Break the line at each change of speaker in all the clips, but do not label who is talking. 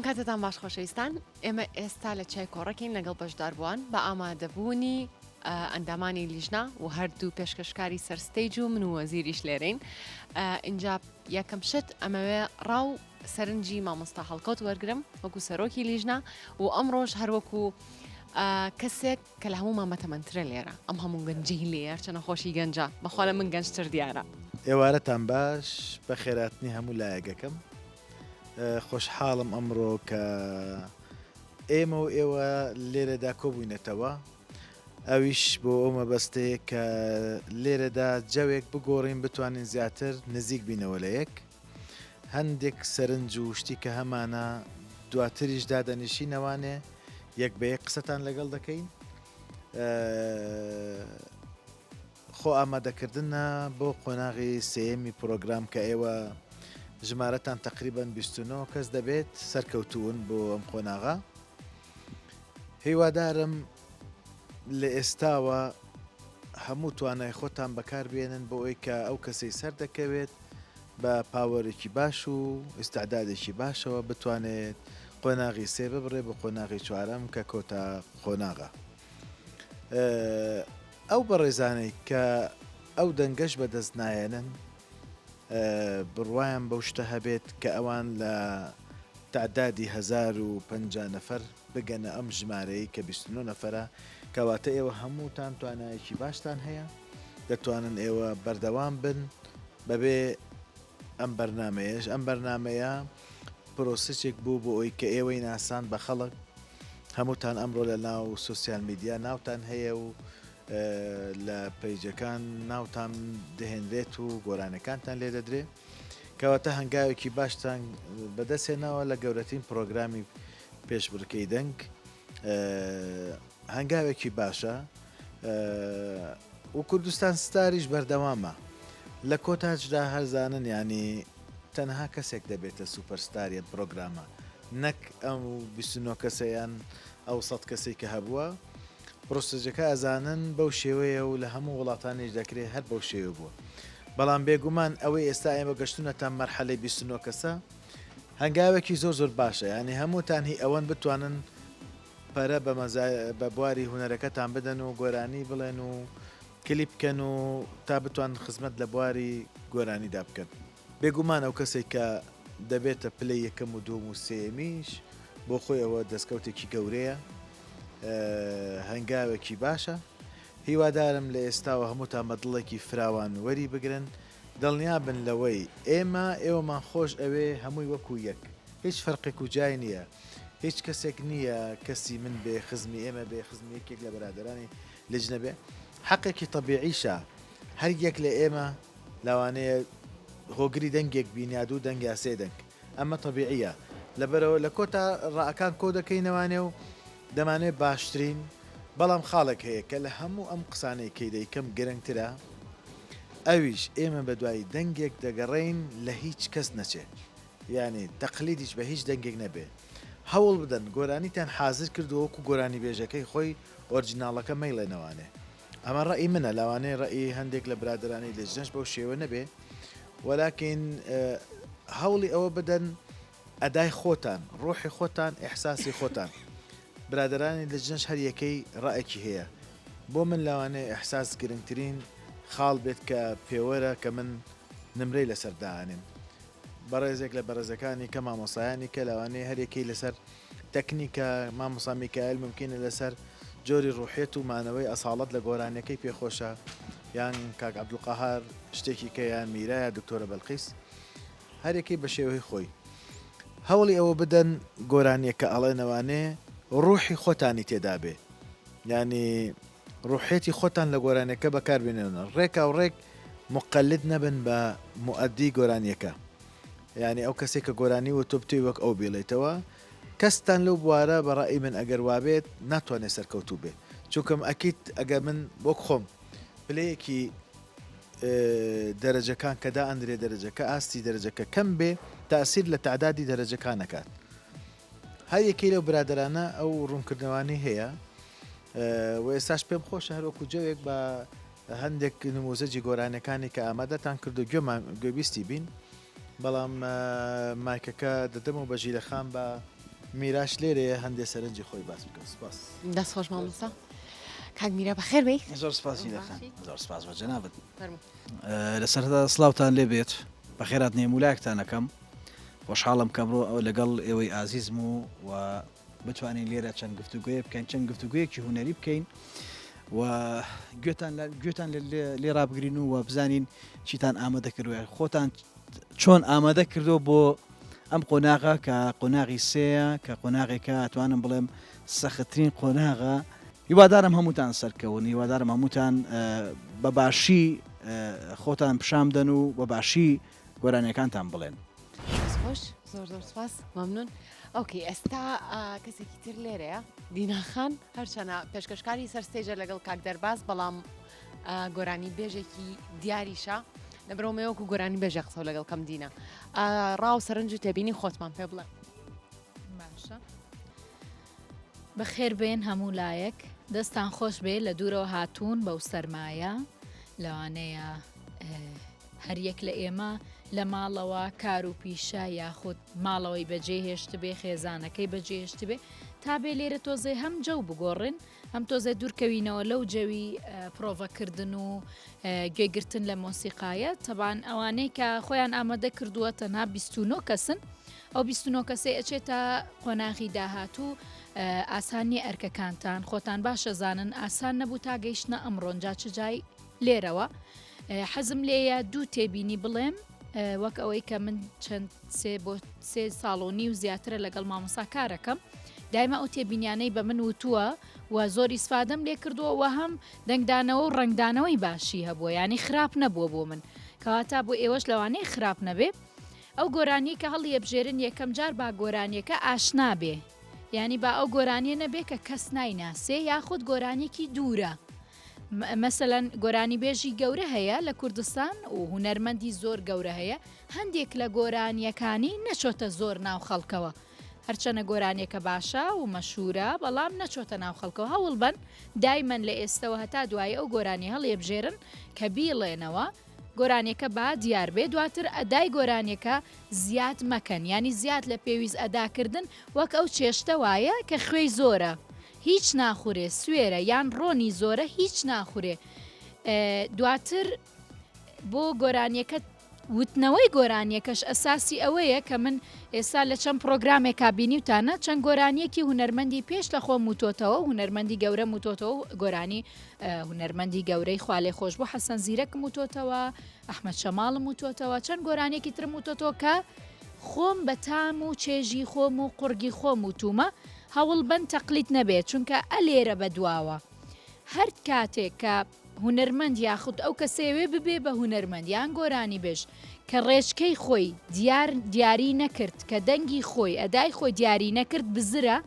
کاتتان باش خۆشەویستان ئێمە ئێستا لە چای کۆڕەکەین لەگەڵ بەشداربووان بە ئامادەبوونی ئەندامانی لیژنا و هەردوو پێشکەشکاری سەرستەیج و من و وەزیریش لێرەین. اینجا یەکەم شت ئەمەوێ ڕاو سەرنجی مامۆستا هەڵکەوت وەرگرم وەکو سەرۆکی لیژنا و ئەمڕۆژ هەروەکو کەسێک کە لە هەموو مامەتەمەندترە لێرە ئەم هەموو گەنجی لێر چەنە خۆشی گەنجە بەخوا لە من گەنجتر دیارە.
ئێوارەتان باش بە خێراتنی هەموو لایەگەکەم. خۆشحاڵم ئەمڕۆ کە ئێمە و ئێوە لێرەدا کۆبووینەتەوە، ئەویش بۆ ئەو مەبەستەیە کە لێرەدا جەوێک بگۆڕین بتوانین زیاتر نزیک بینەوە لە یەک. هەندێک سەرنج و شتی کە هەمانە دواتریش دادەنیشینەوانێ یەک بە یەک قسەتان لەگەڵ دەکەین. خۆ ئامادەکردنە بۆ قۆناغی سێمی پرۆگرام کە ئێوە ژمارەتان تقریبان 29 کەس دەبێت سەرکەوتوون بۆ ئەم قۆناغا. هیوادارم لە ئێستاوە هەموو توانای خۆتان بەکار بێنن بۆ ئەوی کە ئەو کەسەی سەر دەکەوێت بە پاوەرێکی باش و ئستعدادێکی باشەوە بتوانێت قۆناغی سێ ببڕێ بە قۆناغی چوارەم کە کۆتا قۆناغا. ئەو بەڕێزانەی کە ئەو دەنگەش بەدەست نایەنن بڕوایم بەو شتە هەبێت کە ئەوان لە تعدادی 1050 نەفەر بگەنە ئەم ژمارەی کە 29 نەفەرە، کەواتە ئێوە هەمووتان توانایەکی باشتان هەیە، دەتوانن ئێوە بەردەوام بن بەبێ ئەم بەرنمەیەش. ئەم بەرنمەیە پرۆسسێک بوو بۆ ئەوی کە ئێوەی ناسان بە خەڵک هەمووتان ئەمڕۆ لە ناو سوسیال میدیا ناوتان هەیە و لە پەیجەکان ناوتان دەهێنرێت و گۆرانەکانتان لێ دەدرێ، کەواتە هەنگاوێکی باشتان بەدەستێنەوە لە گەورەترین پرۆگرامی پێشبڕکەی دەنگ. هەنگاوێکی باشە و کوردستان ستاریش بەردەوامە لە کۆتاجدا هەرزانن، ینی تەنها کەسێک دەبێتە سوپەرستاریە پرۆگرامە، نەک ئەم 29 کەسەیان ئەو 100 کەسێک کە هەبووە. پرۆسەجەکە ئەزانن بەو شێوەیە و لە هەموو وڵاتانیش دەکرێت هەر بەو شێوە بووە. بەڵام بێگومان ئەوەی ئێستا ئێمە گەشتونەتان مەرحەلەی 29 کەسە هەنگاوێکی زۆر زۆر باشە، ینی هەمووتان هی ئەوەن بتوانن پەرە بە بواری هونەرەکەتان بدەن و گۆرانی بڵێن و کلیپ بکەن و تا بتوان خزمەت لە بواری گۆرانیدا بکەن. بێگومان ئەو کەسێک کە دەبێتە پلەی یەکەم و دووەم و سێمیش بۆ خۆی ئەوە دەستکەوتێکی گەورەیە، هەنگاوێکی باشە. هیوادارم لە ئێستاوە هەمووتان بەدڵێکی فراوان وەری بگرن، دڵنیا بن لەوەی ئێوەمان خۆش ئەوێ هەمووی وەکو یەک، هیچ فەرقێک و جای نییە، هیچ کەسێک نییە کەسی من بێ خزمی ئێمە بێ خزمی یەکێک لە بەرادرانی لجنە بێ. حەقێکی طبیعیشە هەر یەک لە ئێمە لەوانەیە هۆگری دەنگێک بینیادوو دەنگیا سێ دەنگ، ئەمە طبیعیە لەبەرەوە لە کۆتا ڕائەکان کۆ دەکەینەوانێ و دەمانێت باشترین. بەڵام خاڵێک هەیە کە لە هەموو ئەم قسانەی کەی دەیکەم گرنگترە، ئەویش ئێمە بە دوای دەنگێک دەگەڕین لە هیچ کەس نەچێ، یعنی تەقلیدیش بە هیچ دەنگێک نەبێ. هەوڵ بدەن گۆرانیتان حازر کردو وەکو گۆرانی بێژەکەی خۆی ئۆرجیناڵەکە مەیڵێنەوانێ. ئەمە ڕەئی منە، لاوانەیە ڕەئی هەندێک لە برادرانی لەجنەش بەو شێوە نەبێ، وەلاکین هەوڵی ئەوە بدەن ئەدای خۆتان، ڕۆحی خۆتان، ئیحساسی خۆتان. برادرانی لەجنەش هەر یەکەی ڕائێکی هەیە. بۆ من لەوانەیە ئیحساس گرنگترین خاڵ بێت کە پێوەرە کە من نمرەی لەسەردانێن. بەڕێزێک لە بەڕێزەکانی کە مامۆسایانی کە لەوانەیە هەرێکی لەسەر تەکنیکە مامۆسا میکایل ممکنە لەسەر جۆری ڕوحێت و مانەوەی ئەساڵەت لە گۆرانەکەی پێخۆشە، یان کاک عەبدولقاهار شتێکی کە یان میرایە دکتۆرە بەلقیس هەرێکی بە شێوەی خۆی هەوڵی ئەوە بدەن گۆرانیەکە ئەڵێنەوانێ ڕوحی خۆتانی تێدا بێ ینی ڕوحێتی خۆتان لە گۆرانەکە بەکاربێنێنە ڕێکا و ڕێک مقلد نەبن بە موعەدی گۆرانیەکە ینی ئەو کەسێک کە گۆرانی و تۆ بتوی وەک ئەو بێڵێتەوە کەستان لەو بوارە بەڕای من ئەگەر وابێت ناتوانێت سەرکەوتوو بێ چونکەم ئەکیت ئەگە من بۆ خۆم پلەیەکی دەرەجەکان کەدا ئەندرێ دەرەجەکە ئاستی دەرەجەکە کەم بێ تاسیر لە تعدادی دەرەجەکان نەکات هەر یەکەی لەو برادرانە ئەو ڕوونکردنەوانی هەیە و ئێستاش پێم خۆشە هەروەکو جەوێک بە هەندێک نموزەجی گۆرانەکانی کە ئامادەتان کرد و گوێبیستی بین بەڵام مایکەکە دەدەم و بەژی لە خام بە میراش لێرەیە هەندێک سەرنجی خۆی باس بکەم سپاس
دەست خۆش مامۆستا کاک میرا بەخێر بێ
زۆر سپاسی دەکەم زۆر سپاس بە جەنابەت
فەرموو.
لەسەردا سڵاوتان لێ بێت بەخێرات نێمولایەکتان ئەەکەم خۆشحاڵم کەمڕۆ ئەو لەگەڵ ئێوەی ئازیزم و بتوانین لێرە چەند گفتوگوێ بکەین چەند گفتوگویەکی هوەری بکەین و گوێتان لێ ڕابگرین و بزانین چیتان ئامادە کردووە خۆتان چۆن ئامادە کردو بۆ ئەم قۆناغا کە قۆناغی سەیە کە قۆناغێکە ئەتوانم بڵێم سەختترین قۆناغا هیوادارم هەمووتان سەرکەون هیوادارم هەمووتان بەباشی خۆتان پیشامدەن و بەباشی گۆرانیەکانتان بڵێن
خۆش زۆر زۆر سپاس مەمنون ئۆکێ ئێستا کەسێکی تر لێرەیە دیناخان هەرچەنە پێشکەشکاری سەرستێژە لەگەڵ کاک دەرباز بەڵام گۆرانی بێژێکی دیاریشە لەبرۆمەوەکو گۆرانی بێژە قسە لەگەڵ کەم دینە ڕاو سەرنج و تێبینی خۆتمان پێ بڵێ
باشە بەخێر بێن هەموو لایەک دەستان خۆش بێ لە دوورەوە هاتوون بەو سەرمایە لەوانەیە هەریەک لە ئێمە لە ماڵەوە کار و پیشە یاخود ماڵەوەی بەجێ هێشت بێ خێزانەکەی بەجێ هێشت بێ تا بێ لێرە تۆزێ هەم جەو بگۆڕن هەم تۆزێ دوورکەوینەوە لەو جەوی پرۆڤەکردن و گوێگرتن لە مۆسیقایە تەبان ئەوانەی کە خۆیان ئامادە کردووە تەنها 29 کەسن ئەو 29 کەسێ ئەچێتە قۆناغی داهاتوو ئاسانی ئەرکەکانتان خۆتان باشە زانن ئاسان نەبوو تا گەیشتنە ئەمڕۆنجا چ جای لێرەوە حەزم لێیە دوو تێبینی بڵێم وەک ئەوەی کە من چەند بۆ 3 ساڵۆنی و زیاترە لەگەڵ مامۆسا کارەکەم دایما ئەو تێبینیانەی بە من وتووە و زۆری سفادەم لێ کردووە و هەم دەنگدانەوە و ڕنگدانەوەی باشی هەبووە ینی خراپ نەبووە بۆ من کەواتە بۆ ئێوەش لەوانەیە خراپ نەبێ ئەو گۆرانی کە هەڵی ئەبژێرن یەکەم جار با گۆرانیەکە ئاشنا بێ ینی با ئەو گۆرانیە نەبێ کە کەس نایناسێ یاخود گۆرانێکی دوورە مەسەلەن گۆرانی بێژی گەورە هەیە لە کوردستان و هونەرمەندی زۆر گەورە هەیە هەندێک لە گۆرانیەکانی نەچۆتە زۆر ناو خەڵکەوە هەرچەنە گۆرانیەکە باشە و مەشهورە بەڵام نەچۆتە ناو خەڵکەوە هەوڵ بن دایمەن لە ئێستەوە هەتا دوای ئەو گۆرانی هەڵێبژێرن کە بیڵێنەوە گۆرانیەکە با دیار بێ دواتر ئەدای گۆرانیەکە زیاد مەکەن ینی زیاد لە پێویست ئەداکردن وەک ئەو چێشتە وایە کە خوێی زۆرە هیچ ناخورێ سوێرە یان ڕۆنی زۆرە هیچ ناخورێ دواتر بۆ گۆرانیەکە وتنەوەی گۆرانیەکەش ئەساسی ئەوەیە کە من ئێستا لە چەند پرۆگرامێک کابینیوتانە چەند گۆرانیەکی هونەرمەندی پێش لە خۆم وتۆتەوە هونەرمەندی گەورە وتۆتەوە گۆرانی هونەرمەندی گەورەی خوالێ خۆش بۆ حەسەن زیرەکم وتۆتەوە ئەحمەد شەماڵم وتۆتەوە چەند گۆرانێکی ترم وتۆتەوە کە خۆم بە تام و چێژی خۆم و قورگی خۆم وتومە هەوڵ بن تەقلیت نەبێت چونکە ئەلێرە بەدواوە هەر کاتێک کە هونەرمەند یاخود ئەو کەسێوێ ببێ بە هونەرمەند یان گۆرانی بێژ کە ڕێچکەی خۆی دیاری نەکرد کە دەنگی خۆی ئەدای خۆی دیاری نەکرد بزرە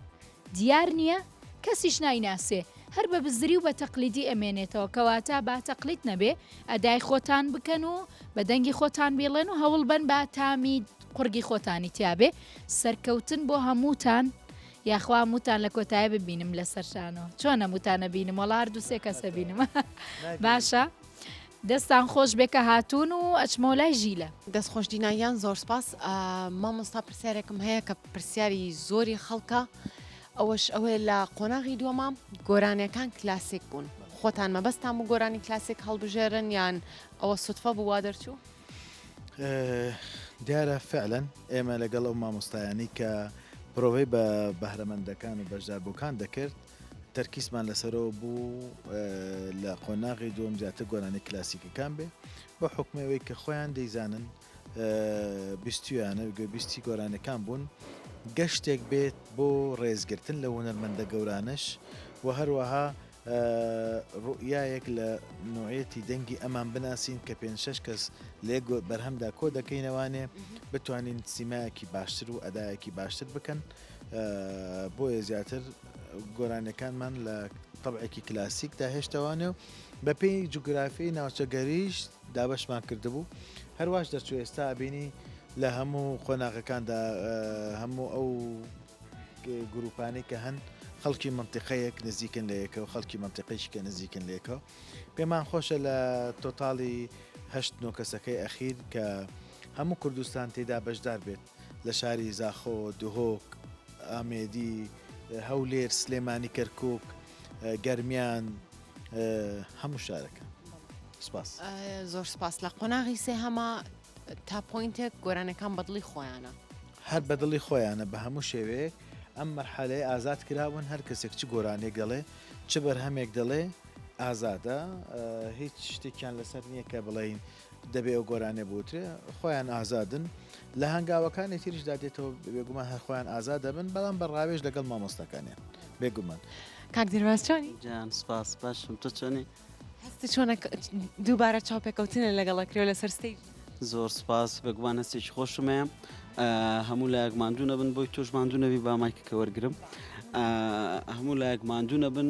دیار نییە کەسیش نایناسێ هەر بە بزری و بە تەقلیدی ئەمێنێتەوە کەواتە با تەقلیت نەبێ ئەدای خۆتان بکەن و بە دەنگی خۆتان بێڵێن و هەوڵ بن با تامی قورگی خۆتانی تیابێ سەرکەوتن بۆ هەمووتان یاخوا موتان لە کۆتایە ببینم لە سەرشانەوە چۆنە موتانە بینم وەڵا هەردوو سێ کەسە بینم باشە دەستان خۆش بێکە هاتوون و ئەچمە لای ژیلە
دەست خۆش دینایان زۆر سپاس مامۆستا پرسیارێکم هەیە کە پرسیاری زۆری خەڵکە ئەوەش ئەوەیە لە قۆناغی دووەمە گۆرانیەکان کلاسیک بوون خۆتان مەبەستان و گۆرانی کلاسیک هەڵبژێرن یان ئەوە سوتفە بووا دەرچوو
دیارە فعلەن ئێمە لەگەڵ ئەو مامۆستایانی کە پرۆڤەی بە بەهرەمەندەکان و بەشداربووکان دەکرد تەرکیزمان لەسەرەوە بوو لە قۆناغی دووەم زیاتر گۆرانی کلاسیکەکان بێ بە حکمەوەی کە خۆیان دەیزانن بیستیانە بیستی گۆرانەکان بوون گەشتێک بێت بۆ ڕێزگرتن لە هونەرمەندە گەورانش و هەروەها ڕوئایەک لە نوعەتی دەنگی ئەمان بناسیین کە 5-6 کەس لێ بەرهەمدا کۆ دەکەینەوانێ بتوانین سیمایەکی باشتر و ئەدایەکی باشتر بکەن بۆیە زیاتر گۆرانەکانمان لە طبعێکی کلاسیکدا هێشتەوانێ و بە پێی جوگرافی ناوچەگەریش دابشمان کردبوو هەرواش دەچوو ئێستا بینی لە هەموو قۆناغەکاندا هەموو ئەو گروپانەی کە هەن خەڵکی منتیقەیەک نزیکن لە یەکە و خەڵکی منتیقیش کە نزیکن لێکە پێمان خۆشە لە تۆتاڵی 8 کەسەکەی ئەخیر کە هەموو کوردستان تێدا بەشدار بێت لە شاری زاخۆ دوهۆک ئامێدی هەولێر سلێمانی کەرکک گەرمیان هەموو شارەکە سپاس
زۆر سپاس لە قۆناغی سێ هەما تا پوینتێک گۆرانەکان بەدڵی خۆیانە
هەر بەدڵی خۆیانە بە هەموو شێوەیەک ئەم مەرحەلەیە ئازاد کراون هەر کەسێک چ گۆرانێک دەڵێ چ بەرهەمێک دەڵێ ئازادە هیچ شتێکیان لەسەر نییە کە بڵین دەبێ ئەو گۆرانێ بوترێ خۆیان ئازادن لە هەنگاوەکانی تریشدا دێتەوە بێگومان هەر خۆیان ئازاد دەبن بەڵام بەڕاوێژ لەگەڵ مامۆستەکانیان بێگومان
کاک دیرباز چۆنی
جان سپاس باشم تۆ چۆنی
هەستی چۆنە دووبارە چاوپێکەوتنە لەگەڵەکرێ لەسەر ستەیج
زۆر سپاس بێگومان هەستێکی خۆشمەیە هەموو لایەک ماندوو نەبن بۆی تۆش ماندوو نەبی با مایکەکە وەرگرم هەموو لایەک ماندوو نەبن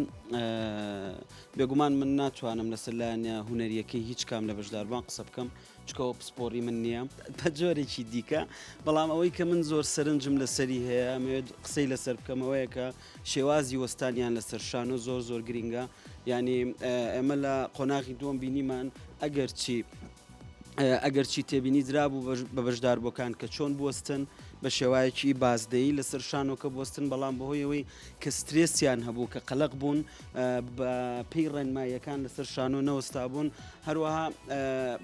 بێگومان من ناتوانم لەسەر لایەنە هونەریەکەی هیچ کام لە بەشداربان قسە بکەم چکەوە پسپۆری من نییە بە جۆرێکی دیکە بەڵام ئەوەی کە من زۆر سەرنجم لەسەری هەیە ئەمەوێت قسەی لەسەر بکەمەوەیە کە شێوازی وەستانیان لەسەر شانۆ زۆر زۆر گرینگە ینی ئێمە لە قۆناغی دووەم بینیمان ئەگەر چی تێبینی درابوو بە بەشداربووەکان کە چۆن بوەستن بە شێوایەکی بازدەیی لەسەر شانۆکە بوەستن بەڵام بەهۆیەوەی کە سترێسیان هەبوو کە قەلق بوون بە پێی ڕێنماییەکان لەسەر شانۆ نەوەستا بوون هەروەها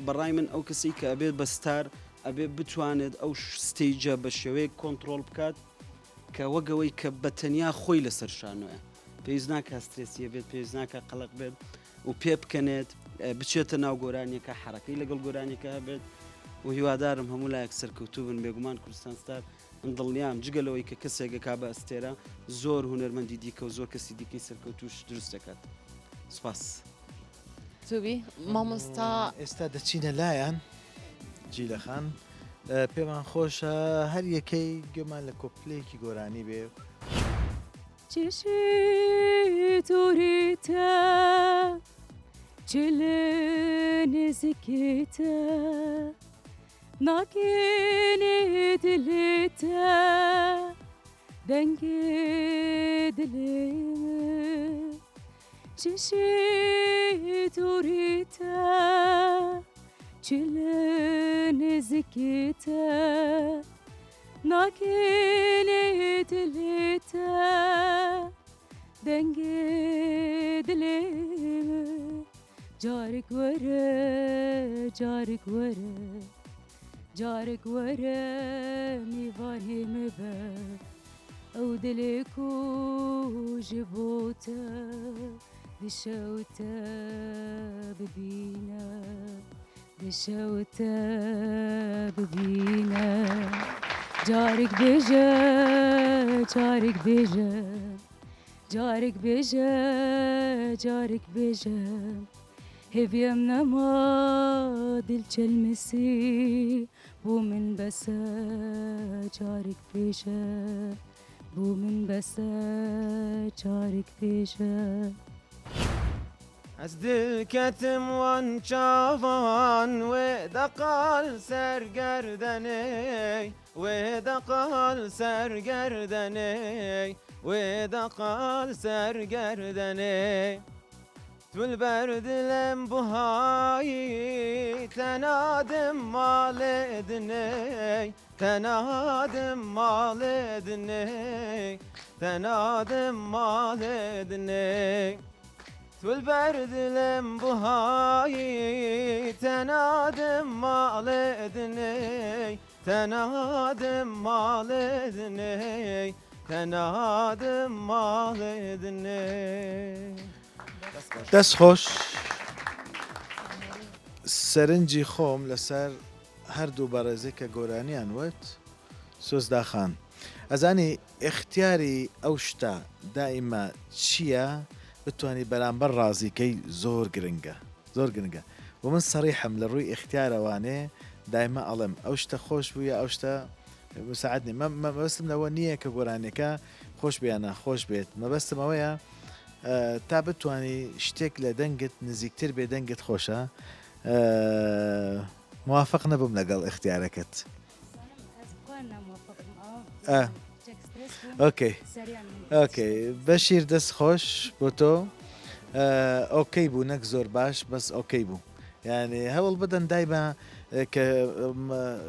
بەڕای من ئەو کەسی کە ئەبێت بەستار ئەبێ بتوانێت ئەو ستیجە بە شێوەیە کۆنتترۆل بکات کە وەگەوەی کە بەتەنیا خۆی لەسەر شانۆیە پێویست ناکە سترێسیە بێت پێویست ناکە قەلق بێت و پێ بکەنێت بچێتە ناو گۆرانیەکە حرەکەی لەگەڵ گۆرانیەکە هەبێت و هیوادارم هەموو لایەک سەرکەوتوو بن بێگومان کوردستان ستار من دڵنیام جگەلەوەی کە کەسێکە کا بە ئەستێرە زۆر هونەرمەندی دیکە و زۆر کەسی دیکەی سەرکەوتوش دروست دەکات سپاس
زوبی مامۆستا
ئێستا دەچینە لایەن جیلەخان پێمان خۆشە هەر یەکەی گوێمان لە کۆپلەیەکی گۆرانی بێ
چشی دوریتە چل نزکیتە ناکێنێ دلێتە دەنگێ دلێ چشی دوریتە چل نزکیتە ناکێنێ دلێتە دەنگێ دلێ جارك ورا جارك ورا جارك ورا ميفاني مبا او دلكو جبوتا دشوتا ببينا دشوتا ببينا جارك بيجا جارك بيجا جارك بيجا جارك بيجا هبيم نما دل چلمسي بو من بسا جارك بيجا بو من بسا جارك بيجا
از دل کتم وان چاوان و دقال سرگردنی و دقال سرگردنی و دقال سرگردنی تول بردلم بهایی تنادم مال ادنی تنادم مال ادنی تنادم مال ادنی تول بردلم بهایی تنادم مال ادنی تنادم مال ادنی تەنادم ماڵێ دنێ
دەست خۆش سەرنجی خۆم لەسەر هەردوو بەڕێزێک کە گۆرانیان وت سۆزداخان ئەزانی اختیاری ئەو شتە دائیمە چییە بتوانانی بەرامبەر ڕازیکەی زۆر گرنگە زۆر گرنگە و من سەریحم لە ڕووی اختیارەوانێ دایمە ئەڵم ئەو شتە خۆش بووە ئەو شتە مساعدنی مەبەستم لەوە نییە کە گۆرانەکە خۆش بیانە خۆش بێت مەبەستم ئەوەیە تا بتانی شتێک لە دەنگت نزیکتر بێ دەنگت خۆشە موافق نەبووم لەگەڵ اختیارەکەت ئۆکەی ئۆکەی بەشیر دەست خۆش بۆ تۆ ئۆکەی بوو نەک زۆر باش بەس ئۆکەی بوو یعنی هەوڵ بدەن دایمە کە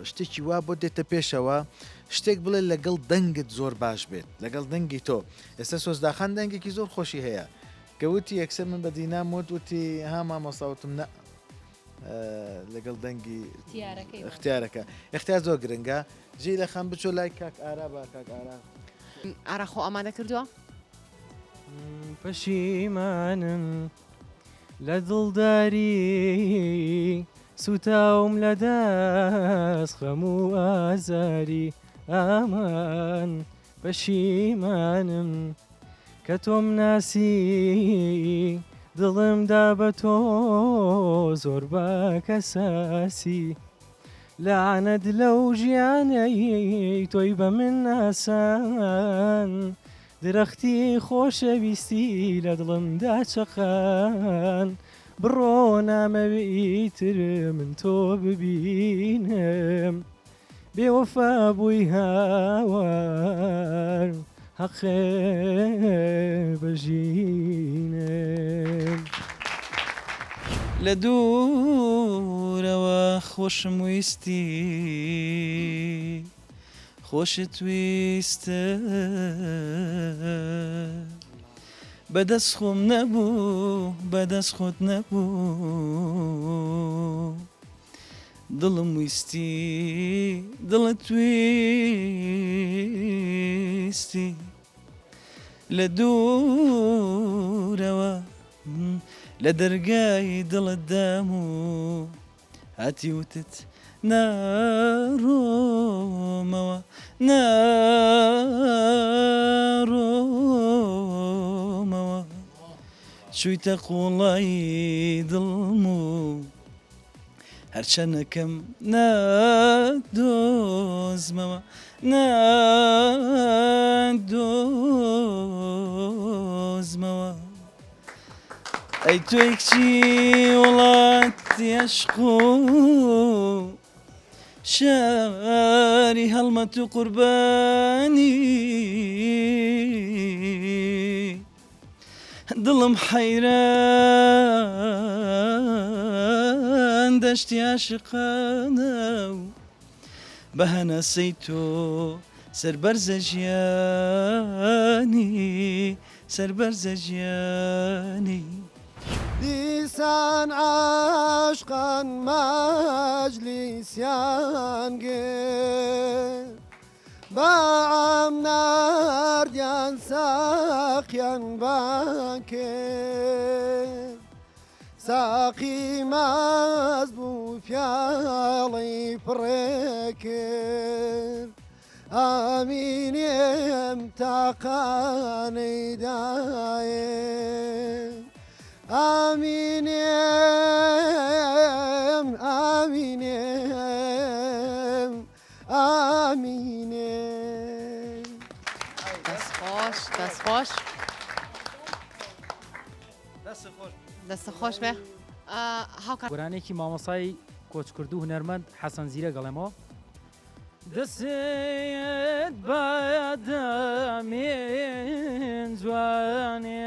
شتێکی وا بۆ دێتە پێشەوە شتێک بڵێ لەگەڵ دەنگت زۆر باش بێت لەگەڵ دەنگی تۆ ئێستا سۆزداخان دەنگێکی زۆر خۆشی هەیە کەوتی یەکسەر من بە دینام وتی ها مامۆساوتم نە لەگەڵ دەنگی اختیارەکە اختیار زۆر گرنگە جێ لە خەم بچۆ لای کاک ئارا با کاک ئارا
ئاراخۆ ئامادە کردووە؟
پەشیمانم لە دڵداری سوتاوم لە دەست خەم و ئازاری ئامان پەشیمانم کە تۆم ناسی دڵمدا بە تۆ زۆر بە کەساسی لەعنەت لەو ژیانەی تۆی بە من ناسان درەختی خۆشەویستی لە دڵمدا چەقان بڕۆ نامەویتر من تۆ ببینم بێوەفا بووی هاوار حەقێ بەژینم لە دوورەوە خۆشم ویستی خۆشت ویستە بەدەست خۆم نەبوو بەدەست خۆت نەبوو دڵم ویستی دڵت ویستی لە دوورەوە لە دەرگای دڵت دام و هاتی وتت ناڕۆمەوە ناڕۆمەوە چوویتە قوڵایی دڵم و هەرچەنەکەم نادۆزمەوە نادۆزمەوە ئەی تۆی کچی وڵاتی عەشق و شاری هەڵمەت و قوربانی دڵم حەیران دەشتی عاشقانە و بە هەناسەی تۆ سەربەرزە ژیانی سەربەرزە ژیانی دیسان عاشقان مەجلیسیان گرت بەعام ناردیان ساقیان بکرد ساقی مەست بوو پیاڵی پڕێ کرد ئامینێم تاقانەی دایە ئامینێم ئامینێم ئامینێم
دەست خۆش دەست خۆش دەستە خۆش بێ هاوکات
گۆرانێکی مامۆسای کۆچکرد و هونەرمەند حەسەن زیرە گەڵێمەوە دەسێت بەدەمێن جوانێ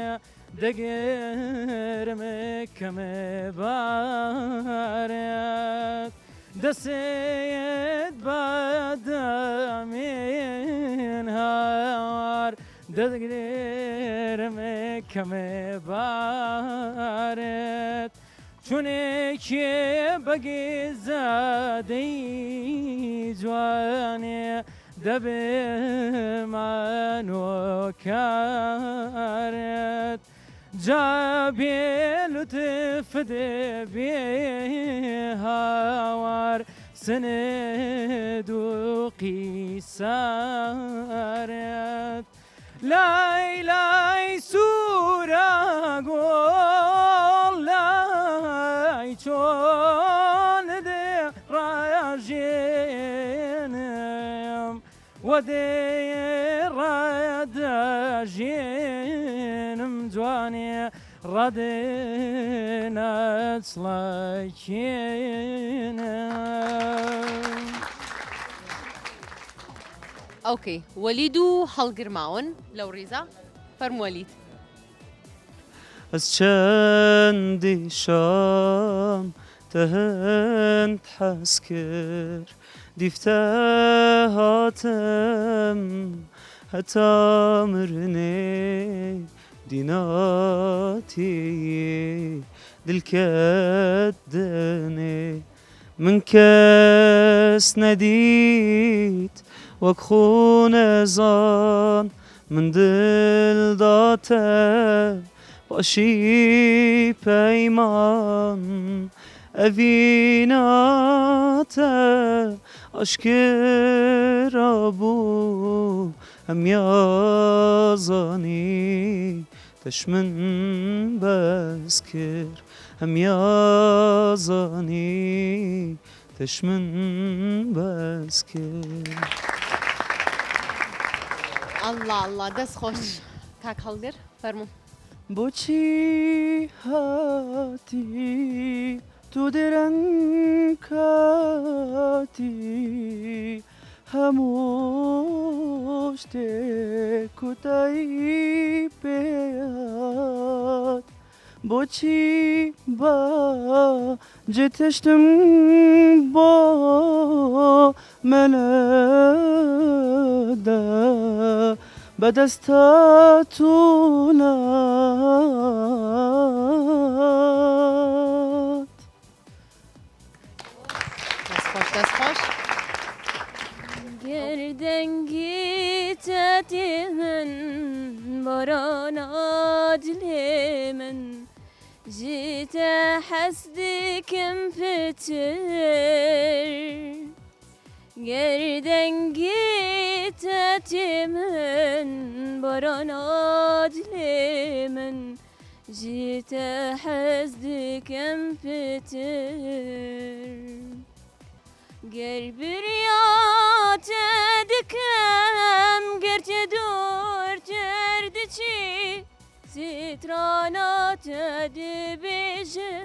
دەگەرمێ کەمێ بارێت دەسێت بەدەمێن هاوار دەگرێرمێ کەمێ بارێت چونێکێ بەگێزادەی جوانێ دبمانو كارت جابيل تفدي بهاور سند قيسارت لاي لاي سورة قول لاي چون دي راجينم ودي راجينم جواني ردنا تسلاكينم
اوكي وليدو هەڵگرماون لەو ڕیزە فەرمووەلید
از چندی شام تهند حس کرد دیفته هاتم حتی مرنه دیناتی دل کدنه من کس ندید وەک خونێزان من دل داتە باشی پەیمان ئەڤیناتە ئاشکرا بوو هەمیازانی دەشمن بەس کرد هەمیازانی دەشمن بەس کرد
الله الله دەست خۆش کاک هەڵگر فەرموو
بۆچی هاتی تو درەنگ کاتی هەموو شتێک کوتایی پێات بۆچی بە جێتشتم بۆ مەلەدا بەدەستە توولات
دەست خۆش دەست خۆش
گردنگی تەتی من بارانە دلێ من جیتە حەسدیکم پتر گردنگی تەتی من بارانە دلێ من جیتە حەسدیکم پتر گر بریاتە دکەم گەرتە دوور تەردچی سیتراناتە دەبێژم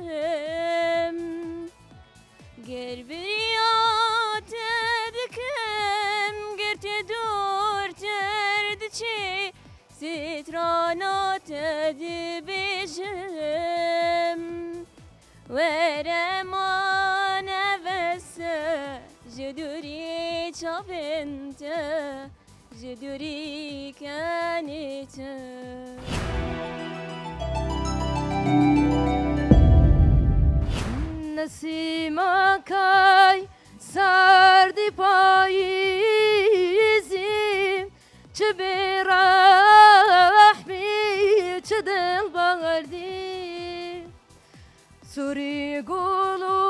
گەر بریاتە دکەم گەرتە دوور تەردچی سیتراناتە دەبێژم وەرەمانە بەسە ji durî çavên te ji durî kenê te nesîma kay serdî payîzî çi bêrehmî çi dilberdî surî gulû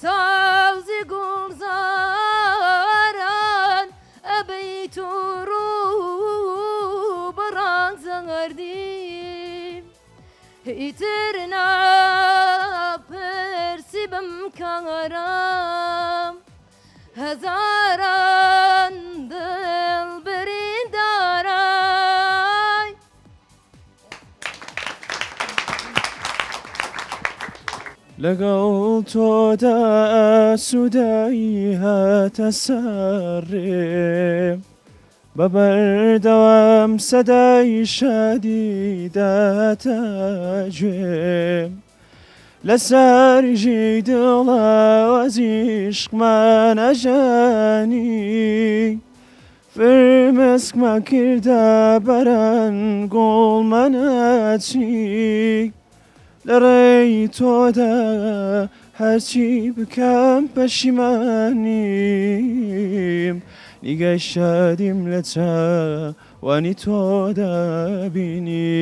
سازی گلزاران ابیت رو بران زنگردیم هیترنا پرسی بم کنارم هزاران دل برین دارای
لەگەڵ تۆدا سوودایی هاتە سەرێم بە بەردەوام سەدای شادی داتە گوێم لەسەرژی دڵەوەزی عشقمان ئەژانی فرمەسکمان کردە بەرەن گوڵمەنەچی لەڕێی تۆدا هرچی بکەم پەشیمانیم نیگەشتیم لە چاوانی تۆ دەبینی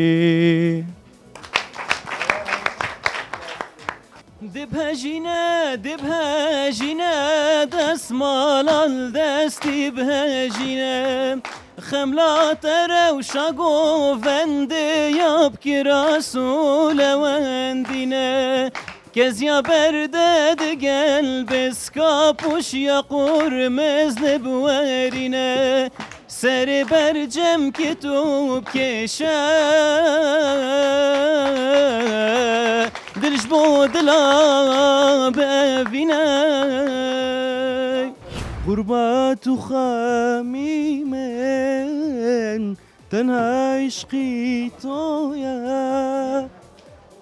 دبهژینە دەسماڵان دەستی بهژینە خەملاتەرە و شەگۆڤەندێ یابکرا سولەوەندینە کەزیا بەردە دگەل بسکا پوشیە قورمز لبوەرینە سەرێ بەرجەم کە تۆ بکێشە دلش بۆ دڵا بەڤینە غوربەت و خەمی من تەنها عیشقی تۆیە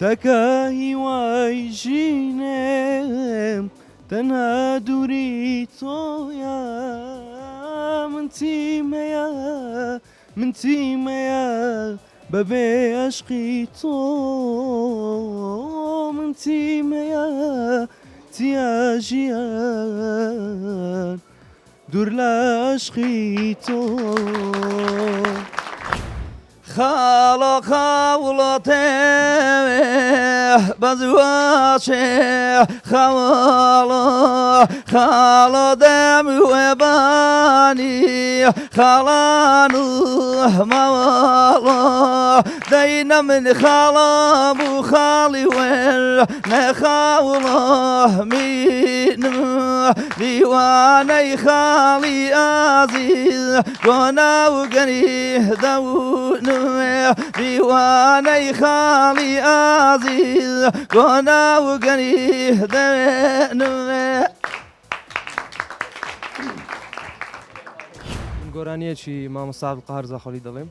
تەکە هیوای ژینێم تەنها دووری تۆیە من تیمەیە بەبێ عشقی تۆ من تیمەیە تیا ژیان دوور لە عشقی تۆ خاڵۆ خاوڵۆتێ بەزواچێ خاڵۆ دەم وێبانی خاڵان و ماوەڵۆ دەینە من خاڵام و خاڵی وێر نەخاوڵۆ مینم دیوانەی خاڵی ئازیز گۆنا و گەنی دەونم دیوانەی خاڵی ئازیز گۆنا و گەنی دەوێنم
گۆرانیەکی مامۆستا عەبدولقاهر زاخۆلی دەڵێم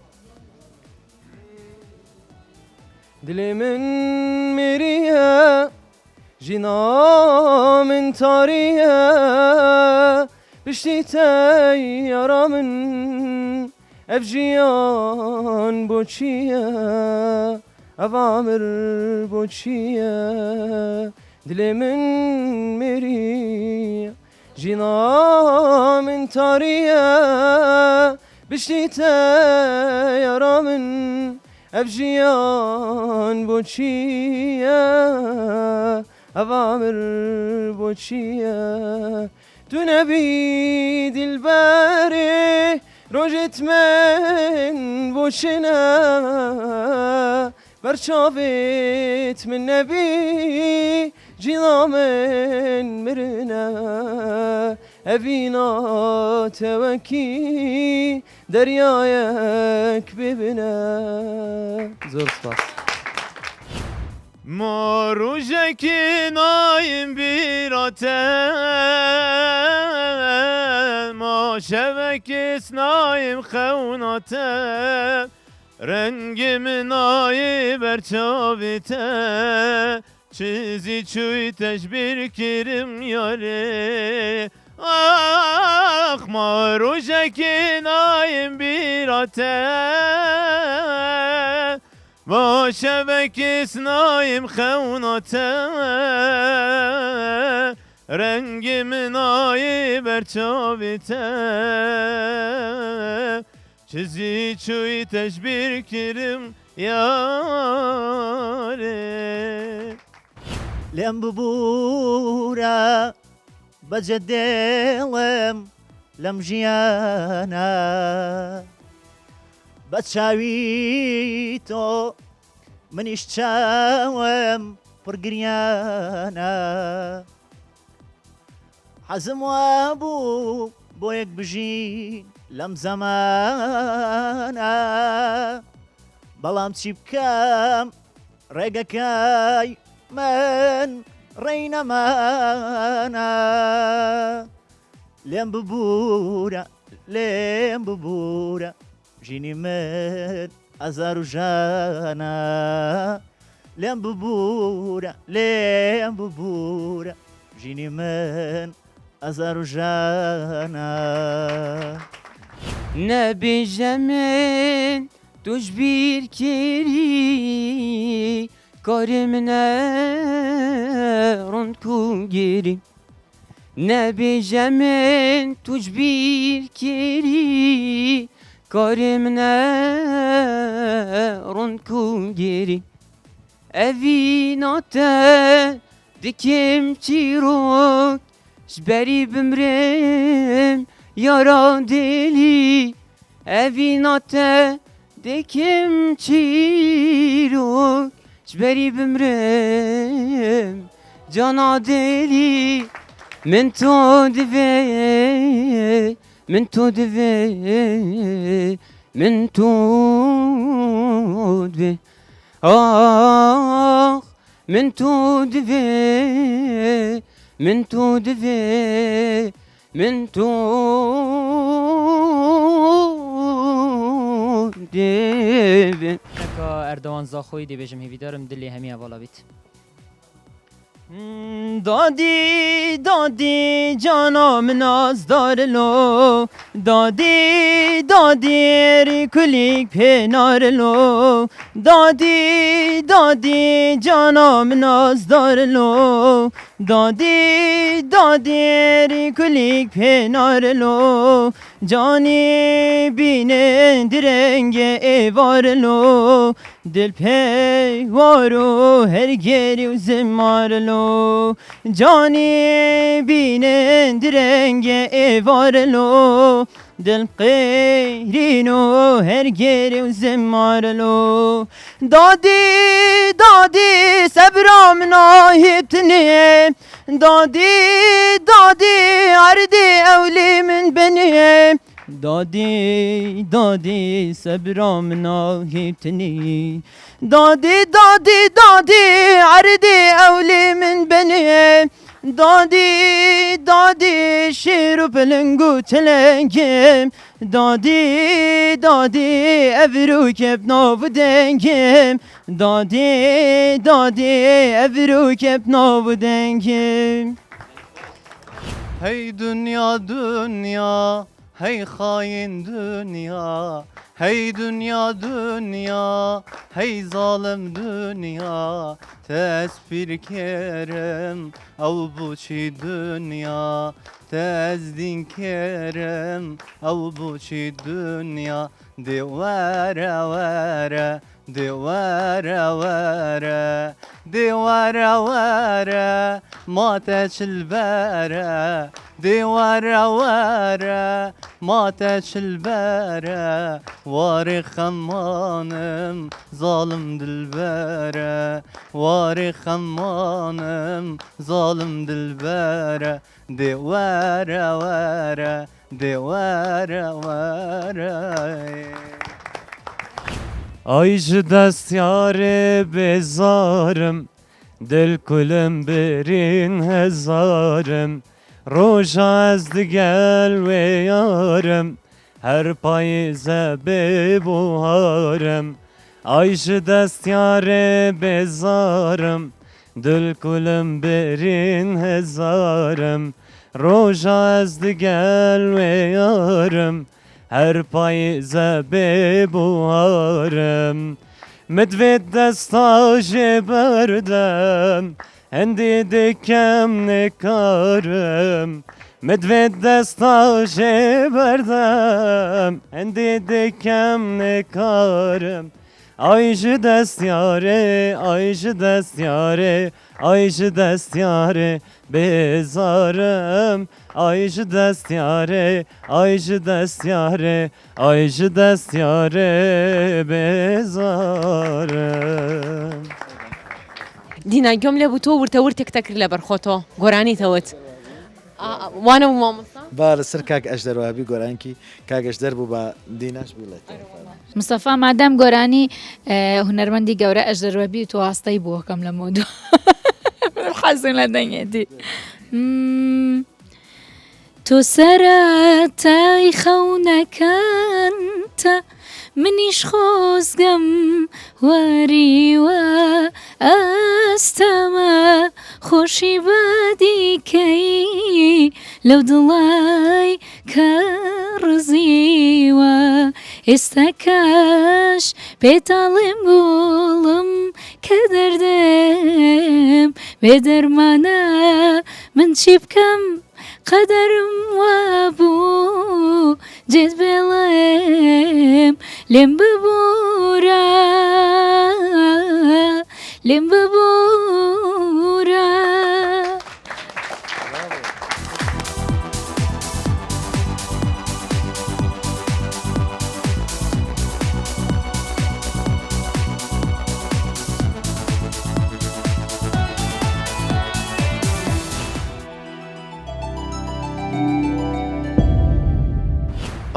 دلێ من میریە ژینا من تاریە پشتی تەیارە من ئەف ژیان بۆ چییە ئەف عامر بۆ چییە دلێ من میریە ژینا من تاریە پشتی تەیارە من ئەف ژیان بۆ چییە ئەف عامر بۆ چییە تو نەبی دیلبەرێ ڕۆژێت من بۆ چنە بەرچاوێت من نەبی جیڵا من مرنە ئەڤیناتەوەکی دەریایەک ببنە زۆر سپاس
ما ڕۆژێکی نایم بیراتە ما شەوێکیس نایم خەوناتە ڕەنگی منایی بەرچاوێتە چیزی چوویتەش بیرکردم یارێ ئاخ ما ڕۆژێکی نایم بیراتە با شەوێکیس نایم خەوناتە ڕەنگی منایی بەرچاوێتە چیزی چوویتەش بیرکردم یارێ
لێم ببوورە بەجێ دێڵم لەم ژیانە بە چاوی تۆ منیش چاوم پڕگریانە حەزم وابوو بۆ یەک بژین لەم زەمانە بەڵام چی بکەم ڕێگەکەی من ڕێی نەمانە لێم ببوورە ژینی من ئەزار و ژانە لێم ببوورە ژینی من ئەزار و ژانە
نەبێژە من توش بیر کردی کاری منە ڕۆنکو گێری نەبێژە من توش بیرکێری کارێ منە ڕۆنکو گێری ئەڤی ناتە دکم چیرۆک ژبەری بمرم یارا دێلی ئەڤی ناتە دکم چیرۆک ژبەری بمرم جانا دێلی من تۆ divê من تۆ divê من تۆ divê آخ من تۆ divê من تۆ divê من تۆ divê
نەکە ئەردەوان زاخۆی دەبێژم هێویدارم دلێ هەمی ئەڤاڵا بیت
دادی دادی جانا من ازدارلو دادی دادی ری کلیک پینارلو دادی دادی جانا من ازدارلو دادی دادی ری کلیک پینارلو جانی بینه درنگ ایوارلو دل پیوارو هر گری و زمارلو جانی بینه درنگ ایوارلو دل قیرینو هر گری و زمارلو دادی دادی سبرام ناهبتنی دادی دادی عردی اولی من بنی دادی دادی سبرام ناهبتنی دادی دادي دادي عردي أولي من بني دادي دادي شيرو بلنقو تلنقم دادي دادي أفروك بنوف دنقم دادي دادي أفروك بنوف دنقم
هي دنيا دنيا هي خاين دنيا هي دنيا دنيا هي ظالم دنيا تسبير كرم او بوشي دنيا تزدين كرم او بوشي دنيا دي ورا ورا دي ورا ورا دي ورا ورا ما تشل برا دي ورا ورا ما تشل برا واري خمانم ظالم دلبرا واري خمانم ظالم دلبرا دي ورا ورا دي ورا ورا
آیج دست یار بزارم دل کلم برین هزارم روژا از دگل و یارم هر پاییزه ببوهارم آیج دست یار بزارم دل کلم برین هزارم روژا از دگل و یارم هر پاییزه ببوهارم مدوید دستاش بردم هندی دکم نکارم مدوید دستاش بردم هندی دکم نکارم آیج دست یاره آیج دست یاره آیج دست یاره بزارم آیج دست یاره آیج دست یاره آیج دست یاره بزارم
دینا گۆم لێ بوو تۆ ورتە ورتێک تەکرد لە بەرخۆتۆ گۆرانیتەوەت وانە بوو مامۆستا
با لەسەر کاک ئەژدەروابی گۆرانکی کاگەشدەر بوو بە دیناش بڵێت
مستەفا مادام گۆرانی هونەرمەندی گەورە ئەژدەروەبی تۆ هەستەی بووەکەم لە مۆدو حەزم لە دەنگێتی تۆ سەرەتای خەونەکانتە منیش خۆزگەم وەریوە ئەستەمە خۆشی بەدیکەی لەو دڵای کە ڕزیوە ئێستا کەش پێتاڵێم گوڵم کە دەردەم بێدەرمانە من چی بکەم قەدەرم وابوو جێت بێڵێم لێم ببوورە لێم ببوورە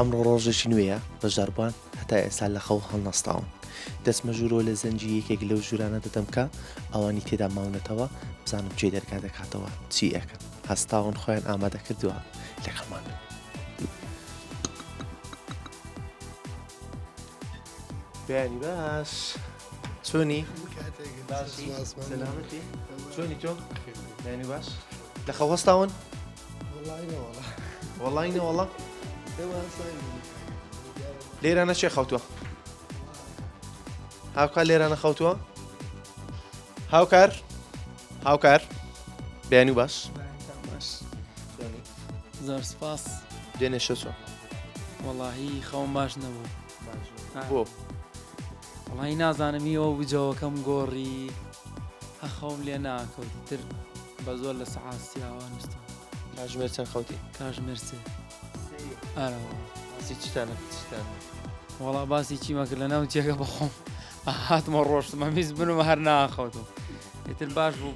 ئەمڕۆ ڕۆژێکی نوێیە بەشداربووان هەتا ئێستا لە خەو هەڵنەستاون دەستمە ژوورەوە لە زەنجی یەکێک لەو ژوورانە دەدەم کە ئەوانی تێدا ماونەتەوە بزانم چی دەرگا دەکاتەوە چی ئەکەن هەستاون خۆیان ئامادە کردووە لەگەڵمان بیانی باش چۆنی باشی سەلامەتی چۆنی تۆ بیانی باش لە خەو هەستاون وەڵی نەوەڵە لێرانە چێ خەوتووە هاوکار لێرانە خەوتووە هاوکار بیانی باش
زۆر سپاس
دوێنێ شەچۆ
وەڵاهی خەوم باش نەبوو
بۆ
وەڵاهی نازانمیەوە بجەوەکەم گۆڕی هەخەوم لێ ناکەوت تر بە زۆر لە سەعاسیاوان وستم
کاژمێر چەند خەوتی
کاژمێر سێ ئارەوە
باسی چتانە
وەڵا باسی چیمە کرد لە ناو جێگە بەخۆم هاتمە ڕۆشتمە میز بنمە هەر ناخەوتم ئیتر باش بوو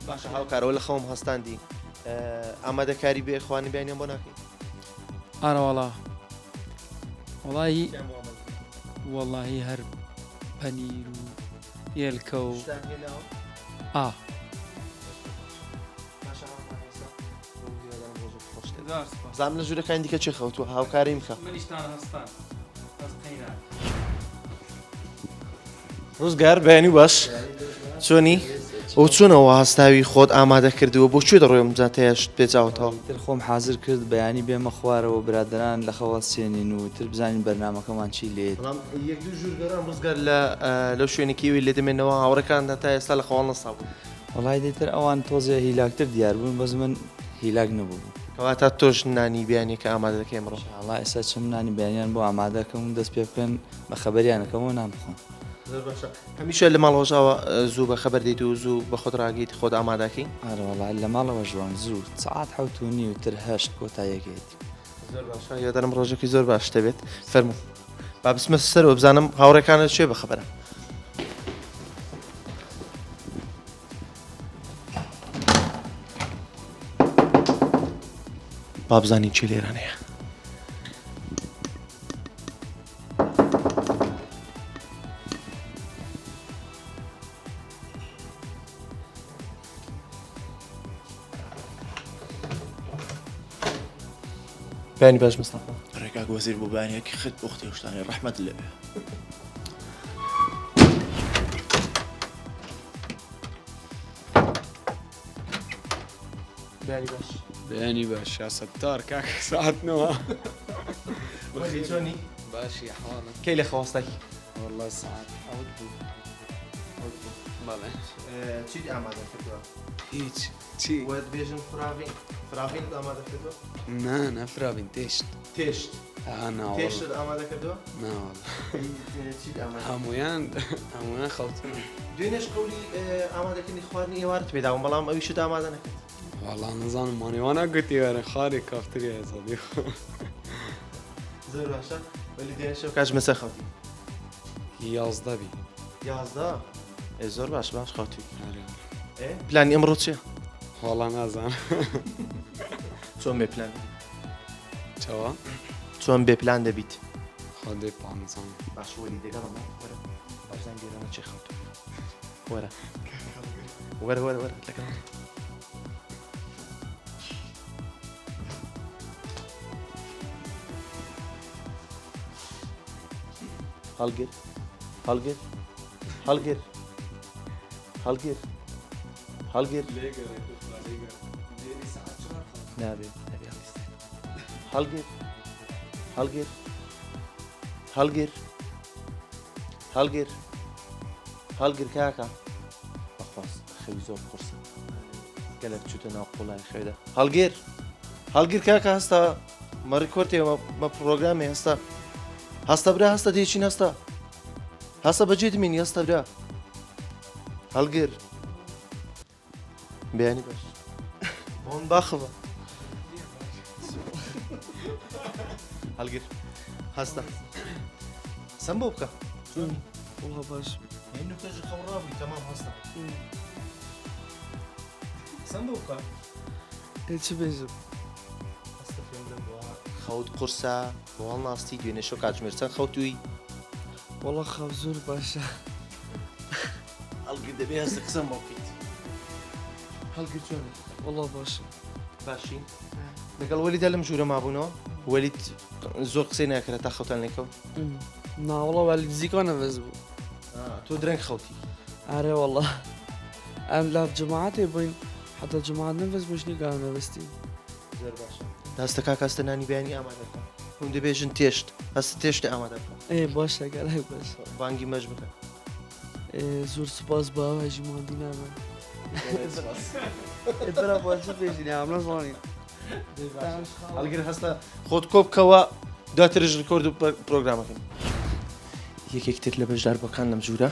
باشە هاوکارەوە لە خەوم هەستاندی ئامادەکاری بێ خوانی بیانیان بۆ ناکەی
ئارە وەڵا وەڵاهی هەر پەنیر و ئێلکە و
زانم لە ژوورەکانی دیکە چێ خەوتووە هاوکاریم خە ڕزگار بەیانی باش چۆنی ئەو چۆنەوە هەستاوی خۆت ئامادە کردووە بۆ کوێ دەڕۆیم جاتەیەشت پێچاوتەوە
تر خۆم حاضر کرد بەیانی بێمە خوارەوە برادران لە خەوە سێنین و تر بزانین بەرنامەکەمان چی لێت
یەک دوو ژوورگەران ڕزگار لەو شوێنێکیوی لێ دەمێنەوە هاوڕەکان تا ئێستا لە خەواڵ نەسا بوو
وەڵای دێتر ئەوان تۆزێ هیلاکتر دیار بوون بەس من هیلاک نەبوو
کەواتە تۆش نانی بیانێکە ئامادە دەکەی ئەمڕۆ
وڵای ئێستا چەم نانی بیانیان بۆ ئامادەکەم و دەست پێ بکەن بە خەبەریانەکەمەوە نام بخۆن
هەمیشە لە ماڵەوەژاوە زوو بە خەبەر دەیت و زوو بە خۆت ڕاگەیت خۆت ئامادەکەی
ئارە وەڵای لە ماڵەوە ژوان زوو سەعات 7:30 و تر 8 کۆتایەکەیت
زۆر باشە یادەرم ڕۆژێکی زۆر باش دەبێت فەرموو با بسمە سەرەوە بزانم هاوڕێکانت شوێ بە خەبەرە با بزانین چی لێرانەیە بیانی باش مستەفا
ڕێکاک وەزیر بۆ بانیەکی خت ئوختی شتانی ڕەحمەت لەبێ
بیانی باش
بیانی باش یا ستار کاک ساعتنەوە
بەخێ چۆنی
باشی حواڵە
کەی لە خەواستای
والله ساعت حەوت بوو بەڵێ
چیت ئامادە کردووە
هیچ چی
وەت بێژن فراغین ئامادە کردووە
نا نەفراوین تێشت
تێشت
ناوەڵ
تێشت ئامادە کردووە
ناوەڵ
چیت ئامادە
هەمویان خەوتن
دوێنێش قەولی ئامادەکردنی خواردنی ئێوارت پێداوم بەڵام ئەویشت ئامادە نەکرد
والله نزانم مانیوانە گوتی وەرە خاری کافتری هێزەدی
زۆر باشە وەلی دوێنێ کاژ مەسە خەوتی
11 بی
11 زۆر باش خەوتی پلانی ئەمڕۆ چییە؟
والله نازانم
چۆن بێ پلان
چاوە؟
چۆن بێ پلان دەبیت
خۆدەی پانزان
باش وەلی دەگەڵمە وەرە باشزان گێرانە چێ خەوت وەرە لەگەڵ هەڵگر نابێ هەڵگر کاکە خواست خەوی زۆر قورسە گەلک چوتە ناو قوڵای خێدا هەڵگیر کاکە هەستا مەڕی کۆرتێ مە پرۆگرامی هەستا برا هەستا دێچین هەستا بەجێ دمێنی هەستا برا هەڵگیر بەیانی باش بۆن باخەوە هەڵگیر هەستا سم بۆ بکە
والله باش
نوکەژ خەوڕابووی تەمام هەستا سم بۆ بکە
هیچ بێژم
خەوت قورسە بۆڵ ناستی دوێنێ شۆ کاتژمێر چەند خەوتووی
والله خەو زۆر باشە
هەڵگیر دەبێ هەست قسەم بۆ بکەیت هەڵگیر چۆنی
والله باشە
باشی لەگەڵ وەلیدا لەم ژوورە مابوونەوە وەلیت زۆر قسەی ناکرێت تا خەوتان لێکەوت
ناوەڵە والی نزیکا نەڤز بوو
تۆ درەنگ خەوتی
ئارێ والله ئەم لا جەماعەتێ بووین حتا جەماعەت نەڤز بووشنی گام نەڤستی
زۆر باشە دەستە کاکەستە نانی بەیانی ئامادەکە هەم دەبێژن تێشت هەست تێشتی ئامادەکە
ئێ باشە گەلای باش
بانگی مەش بکە
زۆر سوپاس باوەژی مادی نامە برا باشە پێژینی ئەم نەزانین
هەڵگیر هەستە خۆت کۆ بکەوە دواترش ڕکۆرد و پرۆگرامەکەن یەکێکتر لە بەشداربەکان لەم ژوورە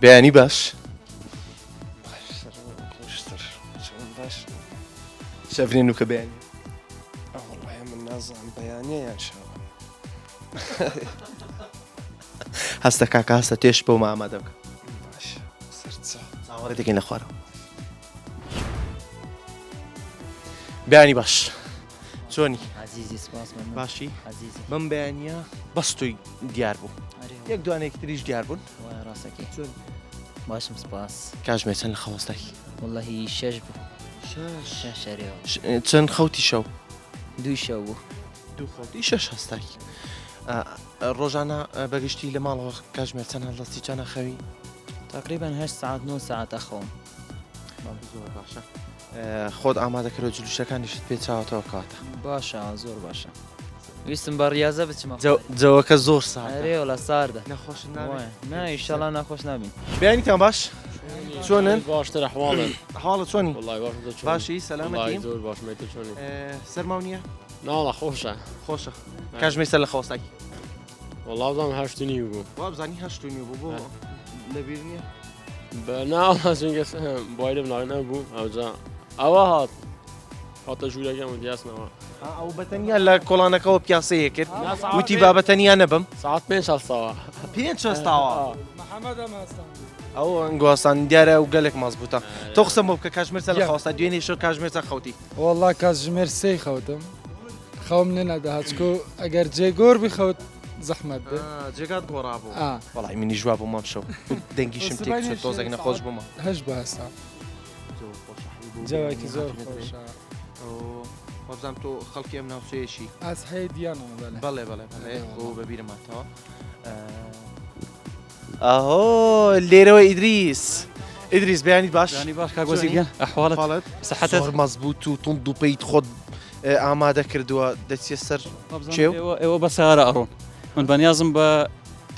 بەیانی باش شەفرێن و کە بەیانی
والله من نازانم بەیانە یان شەوە
هەستە کاکە هەستە تێش بۆ ئامادە بکە
باشە سەرچە
چاوەڕێ دەکەین لە خوارەوە بەیانی باش چۆنی
عزیزی سپاس من
باشی
عزیزی
بەم بەیانیە بەستۆی دیار بوو یەک دوانێکی تریش دیار بوون
وای ڕاستەکەی باشم سپاس
کاژمێ چەند لە خەوەستایی
واللهی شەش بوو شەش شەرێەوە
چەند خەوتی شەو
دوو شەو بوو
دوو خەوتی شەش هەستایی ڕۆژانە بەگشتی لە ماڵەوە کاژمێر چەند هەڵدەستی چەند خەوی
تقریبا 8 ساعت 9 ساعت ئەخەوم
زۆر باشە خۆت ئامادەکەرەوە جلوشەکانیشت پێ چاوەتەوە کاتە
باشە زۆر باشە ویستم بە ریاضە بچمە
جەوەکە زۆر ساردە
ئەرێ وڵە ساردە
نەخۆش
نه ئیشەڵا نەخۆش نابین
بەیانیتان باش چۆنن
باشتر ئەحواڵن
حاڵە چۆنی
والله باش
باشی سەلامەتی
زۆر باش مێتە چۆنی
سەرماو نییە
ناڵە خۆشە
خۆشە کاژمێ سەر لە خەوەستایی
والله بزانم هەشتنی بوو
وابزانی هەشتونی بوو بۆ لەبیر نییە
بە ناڵازینگە بای لەم لاغ نەبوو ئەوجا ئەوە هاتە ژوورەکەم و دیاسنەوە
ئەو بەتەنیا لە کۆڵانەکەەوە پیاسەیە کرد وتی بابەتەنیا نەبم
ساعت پێ شەستاوە
پێ شەستاوە ئەو ئەنگواستان دیارە و گەلێک مەزبووتە تۆ قسەم بۆ بکە کاژمێر سەر لە خەوەستا دوێنێ شۆ کاژمێر چەند خەوتی
والله کاتژمێر سێ خەوتم خەوم لێ نەداهاتکۆ ئەگەر جێگۆر بخەوت زەحمەت
جێگات گۆڕابوو وەڵی منی ژوا بوو مام شەو دەنگیشم تێک تۆزێک نەخۆش بوومە
هەش بەهستا جەوێکی زۆر خۆشە
وەبزانم تۆ خەڵکی ئەم ناوچەیەشی
ئاس هەیە دیانەوە
بەڵێ بەڵێ بۆ بەبیرماتەوە ئەهۆ لێرەوە ئیدریس بەیانی باش
کاگۆزیگە ئەحواڵت
سەحەتت مەزبوط و تونند و پێیت خۆت ئامادە کردووە دەچێت سەر چێو
ئێوە بە سارە ئەڕۆن من بەنیازم بە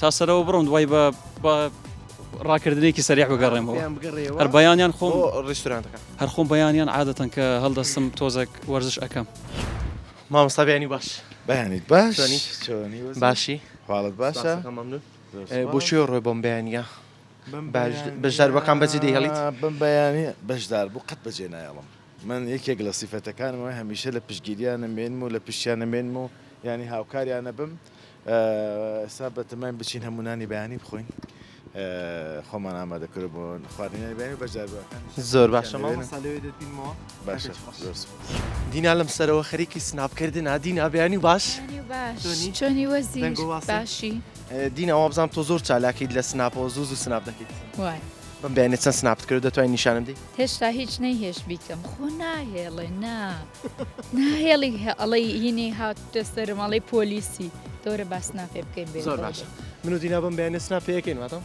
تاسەرەوە بڕۆم دوای بە ڕاکردنێکی سەریع بگەڕێمەوە هەر بەیانیان خۆم
ڕێستورانەکە
هەر خۆم بەیانیان عادەتەن کە هەڵدەستم تۆزێک وەرزش ئەەکەم
مامۆستا بەیانی باش
بەیانیت باش چۆنی
باشی
حاڵت باشە
بۆ شوێ ڕۆی بۆم بەیانە بەشداربەکان بەجێ دەیهێڵیت
بم بەیانی بەشدار بوو قەت بەجێ نایەڵم من یەکێک لە سیفەتەکانمە هەمیشە لە پشگیریانە مێنم و لە پشتیانە مێنم و ینی هاوکاریانە بم ئێستا بەتەمان بچین هەمونانی بەیانی بخۆین خۆمان ئامادەکرد بۆ خواردنی بەیانی بەشداربەکان
زۆر باشە مامۆستا لەوێ دەبینەوە
باشە
دینا لەم سەرەوە خەریکی سناپکردنا دینا بەیانی باش
چۆنی وەزیر باشی
دینەوە بزانام تۆ زۆر چالاکیت لە سناپەوە زوو و سناپ دەکەیت
وای
بم بەیانێت چەند سناپت کرد دەتوانین نیشانم دی
هێشتا هیچ نەیهێش بیکەم خۆ ناهێڵێ ناهێڵی ئەڵی هینی هاتە سەرم ئەڵی پۆلیسی تۆرە باس ناپێ بکەین بێ
زۆر باشە من و دینا بم بەیانێت سناپ پێیەکەین واتە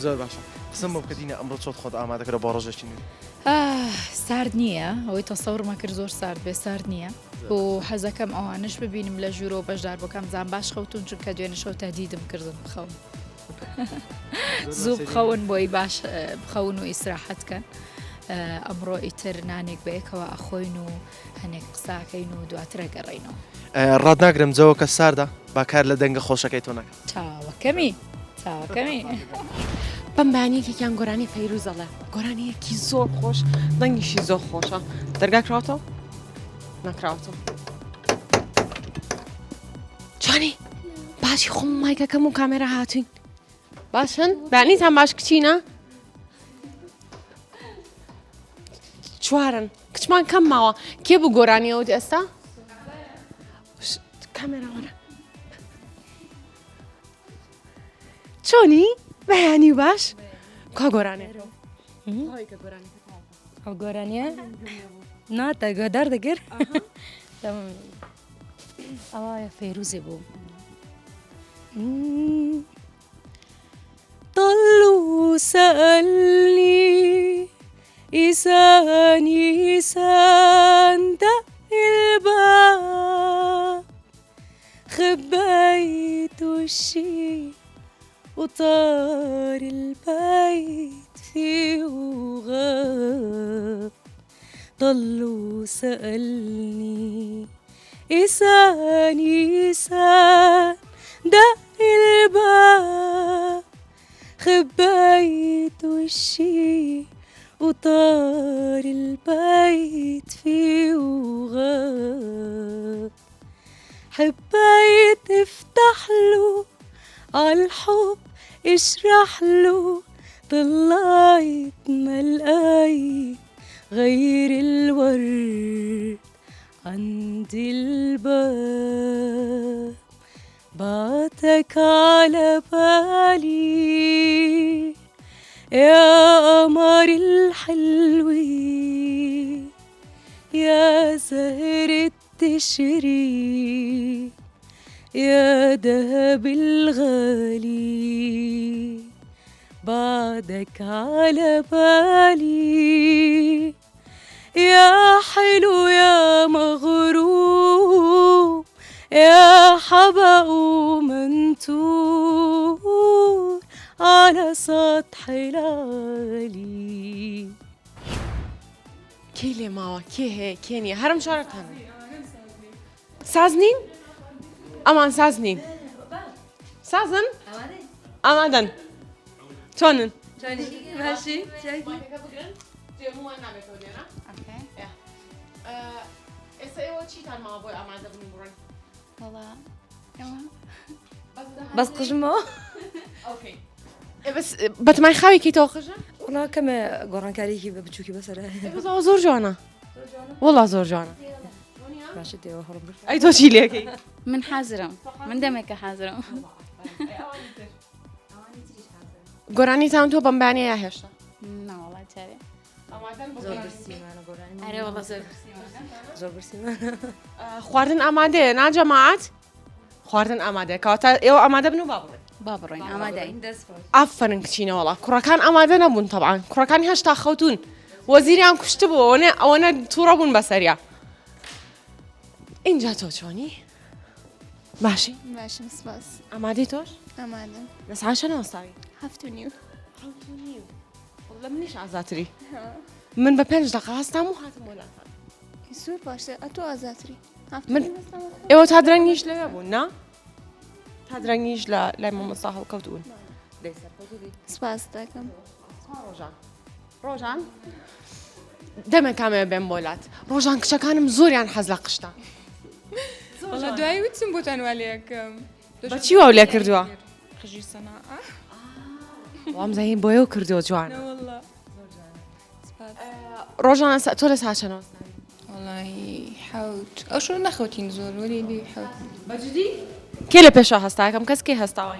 زۆر باشە قسم بۆ بکە دینە ئەمڕۆ چۆت خۆت ئامادەکەرە بۆ ڕۆژێکی نوێ
سارد نییە ئەوەی تەسەوڕمە کرد زۆر سارد بێ سارد نییە و حەزەکەم ئەوانش ببینم لە ژوورۆ بەشدار بۆکەم زان باش خەوتون چونکە دوێنەشەوە تهدیدم کردن بخەون زوو بخەون بۆی باش بخەون و ئیسراحەتکەن ئەمڕۆ ئیتر نانێک بەیەکەوە ئەخۆین و هەنێک قساکەین و دواترە گەڕێینەوە
ڕادناگرم جەوەکە ساردا باکار لە دەنگە خۆشەکەی تۆ نەکە
چاوەکەمی چاوەکەمی
بەم بەیانەیەکێکیان گۆرانی فەیروزەڵێ گۆرانیەکی زۆر خۆش دەنگیشی زۆر خۆشە دەرگاکراوەتەوە نەکراوەتەوە جوانی باشی خۆم مایکەکەم و کامێرە هاتوین باشن بەیانیتان باش کچینە چوارن کچمان کەم ماوە کێ بوو گۆرانیەوە ئێستا کامێرا وەرە چۆنی بەیانی باش کا گۆرانێ
ئەو گۆرانیە ناتە گۆدار دەگر ئەوە فەیروزێ بوو
طلوا سألني إيسان إيسان دق الباب خبيت الشي وطار البيت فيه وغاب طلوا سألني إيسان إيسان دق الباب خبيت وشي وطار البيت فيه وغاب حبيت افتح له عالحب اشرح له طلعت ما لقيت غير الورد عند الباب بعتك على بالي يا قمر الحلوين يا زهرة تشري يا دهب الغالي بعدك على بالي يا حلو يا مغروب يا حبق ومنتور على سطح العالي
کێ لێ ماوە کێ هەیە کێ نییە هەرم شارەتان ساز نین ئەمان ساز نین سازن ئامادەن چۆنن
ماشي
ئێستا ئێوە چیتان ماوە بۆی ئامادە بن بڕۆن
بەس قژمەوە
بەتمای خاوی کەیتەوە خژە
وڵا کەمە گۆڕانکاریکی بە بچووکی بەسەر
زۆر جوانە وڵا زۆر جوانە
باشە دێوە هەڵم
ئەی تۆ چی لێکەی
من حازرم من دەمێکە حازرم
گۆرانیتان تۆ بەم بەیانەیە یا هێشتا
ناوەڵا چارێ
زۆر برسیمانە گۆرانی
ئەرێ وەڵا
زۆر برسیمانە
خواردن ئامادەیە ناجەماعەت خواردن ئامادەیە کەواتە ئێوە ئەمادە بن و با بڕێن
با بڕۆین ئامادەین
ئافرن کچینەوەڵا کوڕەکان ئامادە نەبوون تەبعان کوڕەکانی هەشتا خەوتون وەزیریان کوشتە بوو ئەوەنە تووڕە بوون بەسەریا اینجا تۆ چۆنی باشی
باشم سپاس
ئامادەی تۆش
ئامادەم
لە ساعت شەنەوە ساوی
7:30
لە منیش ئازاتری من بە 5 دقیقە هەستام و هاتم وەلاتان
زۆر باشە ئەتۆ ئازاتری
من ئێوە تا درەنگیش لەوێ بوون نا تا درەنگیش لە لای مامۆستا هەڵکەوتبوون
سپاس دەکەم
ڕۆژان دەمێک کامێ بێم بۆلات ڕۆژان کچەکانم زۆریان حەز لە قشتە
وڵا دوایی وچم بۆ تەنوالەکەم
بەچی واو لێ کردووە
خژی سەناعە
وام زەهین بۆیە کردووە جوان
نەوەڵا
ڕۆژان تۆ لە ساعت شەنەوە
وڵی حەوت ئەوش نەخەوتین زۆر وەری دی حەوت
بەجددی کێ لە پێشە هەستاکەم کەس کێ هەستاوە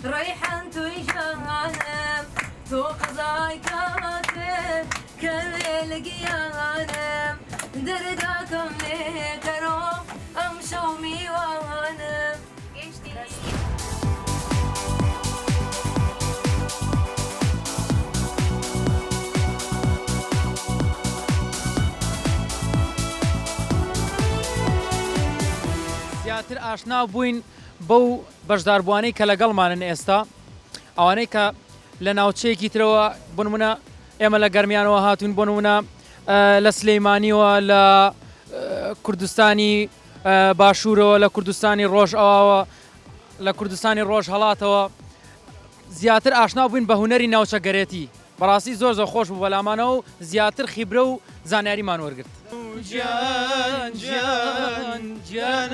ريحان توي جهانم تو قضاي كاتب كل لقيانم درداكم نكرو أمشومي وانم
زیاتر ئاشنا بووین بەو بەشداربوانەی کە لەگەڵمانن ئێستا ئەوانەی کە لە ناوچەیەکی ترەوە بنمونە ئێمە لە گەرمیانەوە هاتوون بنمونە لە سلەیمانیەوە لە کوردستانی باشوورەوە لە کوردستانی ڕۆژئاوە لە کوردستانی ڕۆژ هەڵاتەوە زیاتر ئاشنا بووین بە هونەری ناوچەگەرێتی بەڕاستی زۆر زۆر خۆش بوو بەلامانەوە و زیاتر خیبرە و زانیاریمان وەرگرت.
جان جان جان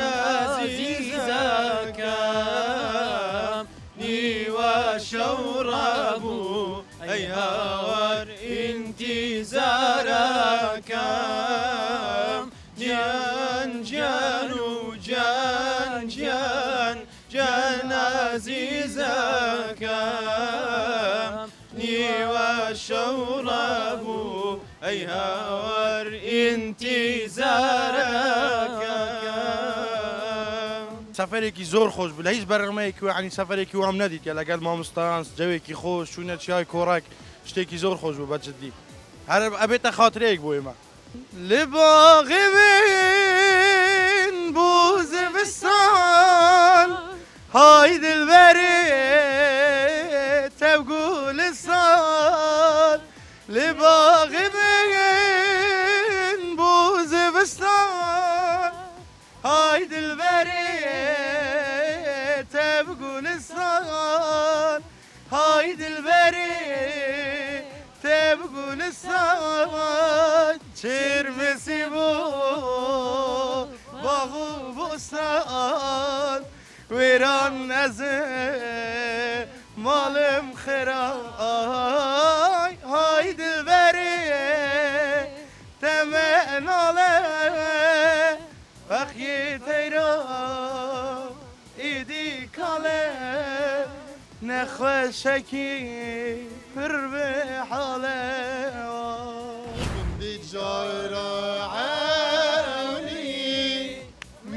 عزیزەکەم نیوە شەوڕابوو ئەی هاوار ئینتیزارەکەم جان جان و جان جان جان عزیزەکەم نیوە شەوڕابوو ئەی هاوار ئینتیزارەکەم.
سەفەرێکی زۆر خۆش بوو لە هیچ بەرنامەیەکی عنی سەفەرێکی وام نەدیت کە لەگەڵ مامۆستایان جەوێکی خۆش چوونە چیای کۆڕک شتێکی زۆر خۆش بوو بەجددی هەر ئەبێتە خاترەیەک بۆ ئێمە لە باغی من بوو زستان های دلبەرێ تەبگو لسان لە باغی من بوو زستان های دلبەرێ تەبگو لسان های دلبەرێ تەبگو لسان چرمسی بۆ باغ و بۆستان وێران نەزێ ماڵم خێرای های دلبەرێ تەمە ناڵێ بەخیێ تەیرا ئیدی کاڵێ نەخۆشەکی پر بێ حاڵێ من دی جارە عەونی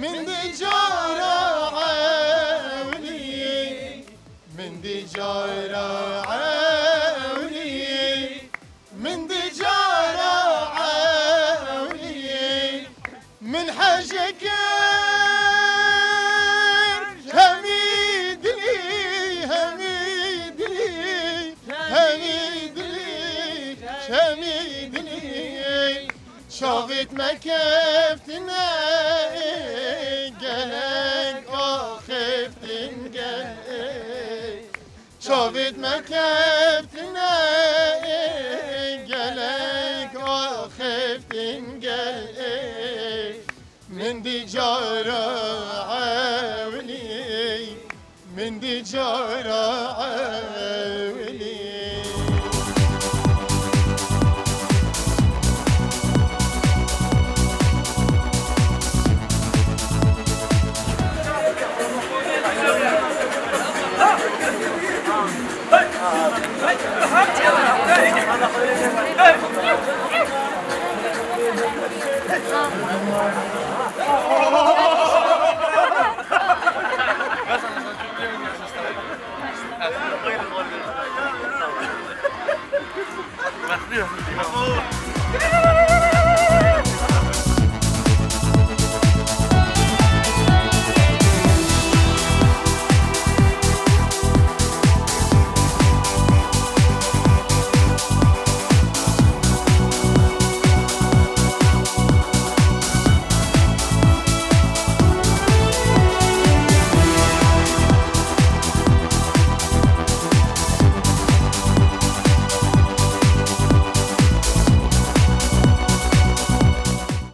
من دی جارە عەونی من دی جارە عەونی من دی جارە عەونی من حەجەکە شاغت مكفتنا قلق آخفتن قلق شاغت مكفتنا قلق آخفتن قلق من دي جارة عاولي من دي جارة عاولي